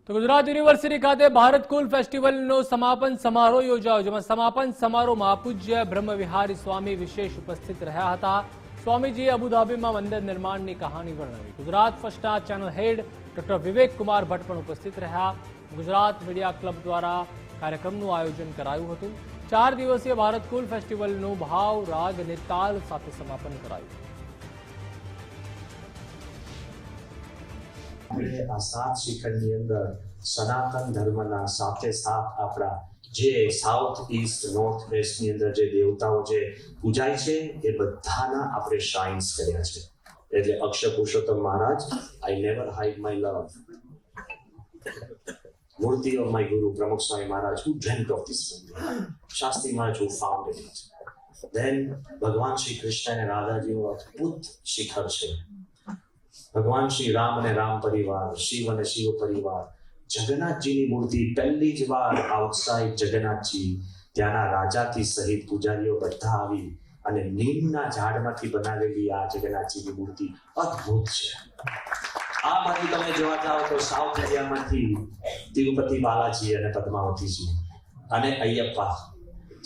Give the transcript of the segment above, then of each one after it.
તો ગુજરાત યુનિવર્સિટી ખાતે ભારત કુલ ફેસ્ટિવલનો સમાપન સમારોહ યોજાયો, જેમાં સમાપન સમારોહમાં પૂજ્ય બ્રહ્મવિહારી સ્વામી વિશેષ ઉપસ્થિત રહ્યા હતા. સ્વામીજીએ અબુધાબીમાં મંદિર નિર્માણની કહાની વર્ણવી. ગુજરાત ફર્સ્ટના ચેનલ હેડ ડોક્ટર વિવેક કુમાર ભટ્ટ પણ ઉપસ્થિત રહ્યા. ગુજરાત મીડિયા ક્લબ દ્વારા કાર્યક્રમનું આયોજન કરાયું હતું. 4 દિવસીય ભારત કુલ ફેસ્ટિવલનું ભાવ, રાગ અને તાલ સાથે સમાપન કરાયું. આ 7 શિખરની અંદર સનાતન ધર્મના સાથે આપણા જે સાઉથ ઈસ્ટ નોર્થ વેસ્ટ ની અંદર જે દેવતાઓ જે પૂજાય છે એ બધાના આપણે શ્રાઇન્સ કર્યા છે. એટલે Akshar Purushottam Maharaj, I never hide my love, murti of my ગુરુ પ્રમુખ Swami Maharaj, who dreamt of this મંદિર, શાસ્ત્રી મહારાજ who founded it. Then ભગવાન શ્રી કૃષ્ણ અને રાધાજીનું અદ્ભુત શિખર છે. ભગવાન શ્રી રામ અને રામ પરિવાર, શિવ અને શિવ પરિવાર, જગન્નાથજીની મૂર્તિ પહેલી જ વાર આઉટસાઇડ જગન્નાથજી, ત્યાંના રાજાથી સહિત પૂજારીઓ બધા આવી અને નીમના ઝાડમાંથી બનાવેલી આ જગન્નાથજીની મૂર્તિ અદ્ભુત છે. આ બાજુ તમે જોવા જાઓ તો સાઉથ ઇન્ડિયામાંથી તિરુપતિ બાલાજી અને પદ્માવતીજી અને અયપ્પા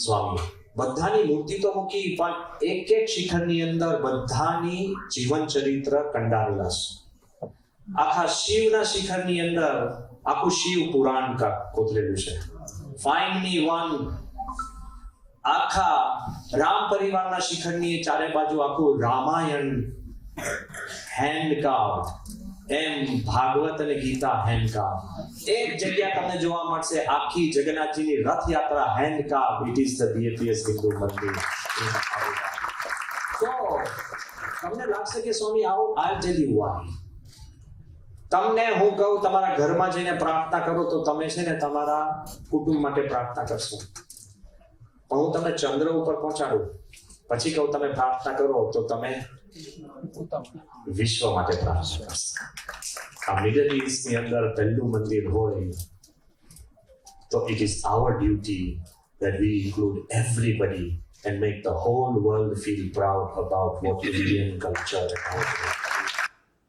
સ્વામી, બધાની મૂર્તિ તો મૂકી, પણ એક એક શિખરની અંદર બધાની જીવન ચરિત્ર કંડારેલા છે. આખા શિવના શિખરની અંદર આખું શિવ પુરાણ કોતરેલું છે. Find me one. આખા રામ પરિવારના શિખરની ચારે બાજુ આખું રામાયણ હેન્ડ કાર્વ, એમ ભાગવત અને ગીતા હેન્ડ કાર્વ. એક જગ્યા તમને જોવા મળશે આખી જગન્નાથજીની Rathyatra hand carve. It is the BAPS Hindu mandir. તો તમને લાગશે કે સ્વામી આવો આ જલ્દી વાય. તમને હું કહું, તમારા ઘરમાં જઈને પ્રાર્થના કરો તો તમે છે ને તમારા કુટુંબ માટે પ્રાર્થના કરશો, પણ હું તમને ચંદ્ર ઉપર પહોંચાડું પછી કહું તમે પ્રાર્થના કરો તો તમે વિશ્વ માટે પ્રાર્થના કરશો. આ મિડલ ઈસ્ટ ની અંદર પહેલું મંદિર હોય તો it is our duty that we include everybody and make the whole world feel proud about what Indian culture and